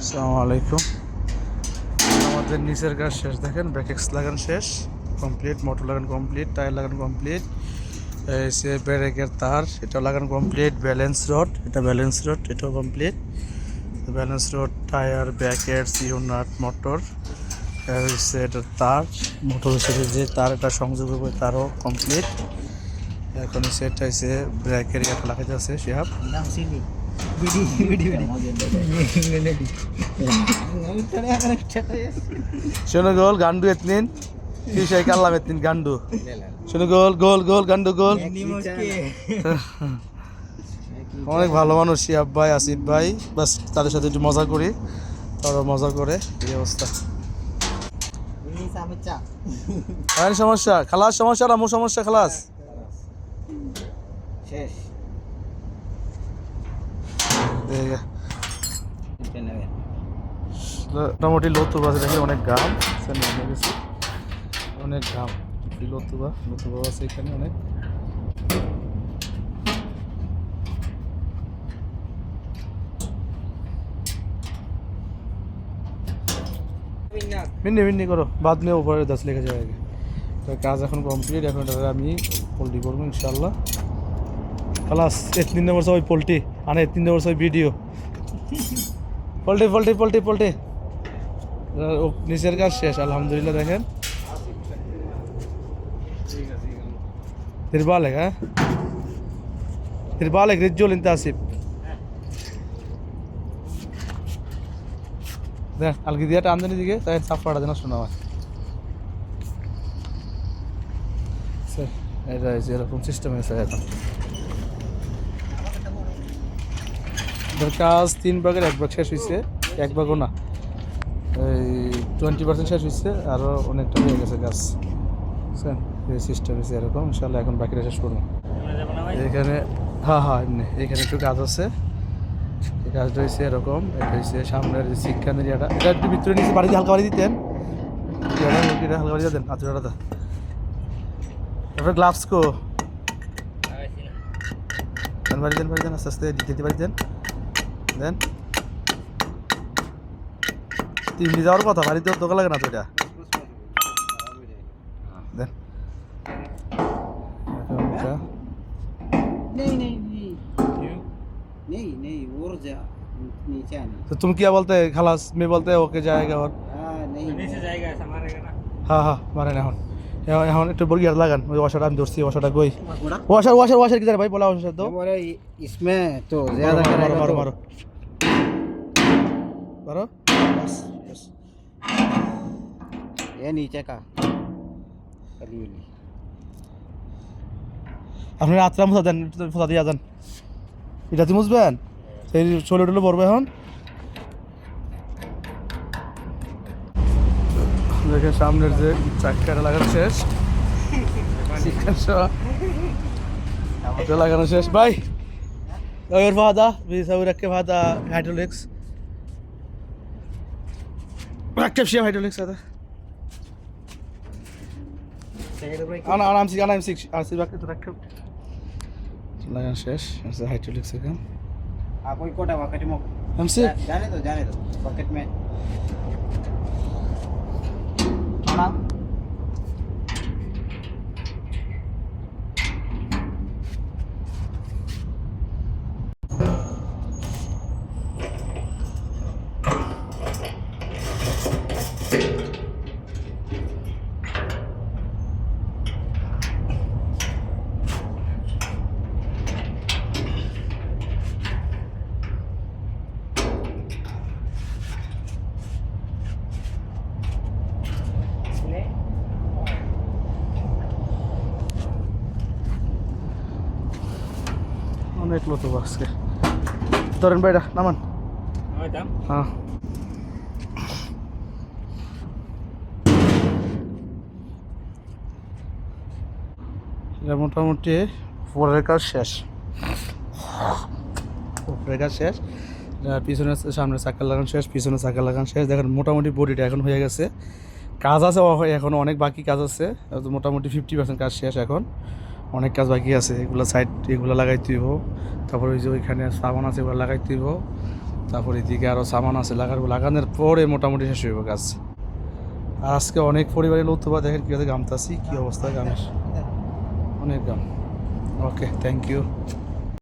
আসসালামু আলাইকুম। আমাদের নিচের কাজ শেষ, দেখেন ব্রেকেক্স লাগানো শেষ কমপ্লিট, মোটর লাগানো কমপ্লিট, টায়ার লাগানো কমপ্লিট, সে ব্রেকের তার এটাও লাগানো কমপ্লিট, ব্যালেন্স রড এটাও complete, balance rod, tyre, bracket, সিও নাট, মোটর হচ্ছে এটার তার, মোটর হিসেবে যে তার এটা সংযোগ হবে তারও কমপ্লিট। এখন সেটা হচ্ছে ব্রেকের একটা লাগাইতে আছে শেহাব। শোনো গোল গান্ডু এতনিন কিসাই কাল্লাম এতনিন গান্ডু শোনো গোল গোল গোল গান্ডু গোল। অনেক ভালো মানুষ শিহাব ভাই, আসিফ ভাই, বাস তাদের সাথে একটু মজা করি, তারা মজা করে। এই অবস্থা সমস্যা খালাস, সমস্যা রামু সমস্যা খালাস শেষ মোটামুটি লতুবা আছে, দেখেন অনেক ঘাম নেমে গেছে, অনেক ঘাম, লতুবা আছে এখানে অনেক। মিন্নি করো বাদ নিয়ে উপরে 10 লেখা যায় আগে। তো কাজ এখন কমপ্লিট, এখন এটা আমি পোল্ট্রি করবো ইনশাল্লাহ। খালাস 3 নম্বর সবাই পোল্ট্রি আনে, 3 নম্বর সবাই ভিডিও পোল্ট্রি নিচের কাজ শেষ আলহামদুলিল্লাহ। দেখেন তিরবালেক, হ্যাঁ তিরবালেক রিজ্জুল ইনতে আসিফ দেখ আলগি দিয়ে টানদেনি দিকে তাই সাফাটা যেন শোনা হয়। এটা হয়েছে এরকম সিস্টেম হয়েছে এখন। কাজ 3 ভাগের 1 ভাগ শেষ হয়েছে, 1 ভাগও না, এই 20% শেষ হয়েছে, আরও অনেকটা হয়ে গেছে কাজ, বুঝছেন? এই সিস্টেম হয়েছে এরকম। ইনশাল্লাহ এখন বাকিটা শেষ করবো এখানে। হ্যাঁ এমনি এখানে একটু কাজ আছে, এই কাজটা হয়েছে এরকম। এটা হয়েছে সামনের যে শিক্ষান এরিয়াটা, এটা একটু ভিতরে নিচে বাড়ি দিয়ে হালকা বাড়ি দিতেন, এটা হালকা বাড়ি দেন আচুরাটা। তারপরে গ্লাভস কো বাড়ি দেন আস্তে আস্তে দিতে বাড়ি দেন 3 যাওয়ার কথা, বাড়িতে দোকান লাগে না তো এটা দেন। नहीं और जा नीचे आना। तो तुम क्या बोलते हैं खलास में बोलते हैं ओके जाएगा और नहीं नीचे जाएगा ऐसा मारेगा ना। हाँ मारे ना এখন একটু বড়িয়ার লাগান, ওই ওয়াশারটা আমি ধরছি, ওয়াশারটা কই ওয়াশার কি জানে ভাই, বলা ওয়াশার তো बोले इसमें तो ज्यादा करेगा तो মারো बस ये नीचे का कली আপনি রাত্রে মুছা দেন, মুছা দিয়ে যান, এটা তুই মুছবেন, সেই চলে টলে পড়বে এখন। দেখেন সামনের যে চাক্কাটা লাগানো শেষ, লাগানো শেষ ভাই। ওর ভাদা বিসাউরাকে ভাদা হাইড্রোলিক্স রাকেব শিয়া হাইড্রোলিক্স আছে انا امسك ارسل باك تركب লাগানো শেষ আছে হাইড্রোলিক্স এখানে। आप कोई कोटा बकेट में امسك जाने दो बकेट में অনেক লোক আজকে ধরেন ভাইটা নামান। হ্যাঁ এটা মোটামুটি উপরের কাজ শেষ, পিছনে সামনে চাকা লাগানো শেষ, পিছনে চাকা লাগানো শেষ। দেখেন মোটামুটি বডিটা এখন হয়ে গেছে, কাজ আছে এখন অনেক বাকি কাজ আছে, মোটামুটি 50% কাজ শেষ, এখন অনেক কাজ বাকি আছে। এগুলো সাইড এগুলো লাগাইতে হইব, তারপর ওই যে ওইখানে সাবান আছে এগুলো লাগাইতে হইব, তারপর এদিকে আরও সামান আছে লাগানোর পরে মোটামুটি শেষ হইব গাছ। আর আজকে অনেক পরিবারের লোক তোবা দেখেন কীভাবে গামতাছি, কী অবস্থা গামের, অনেক গাম। ওকে, থ্যাংক ইউ।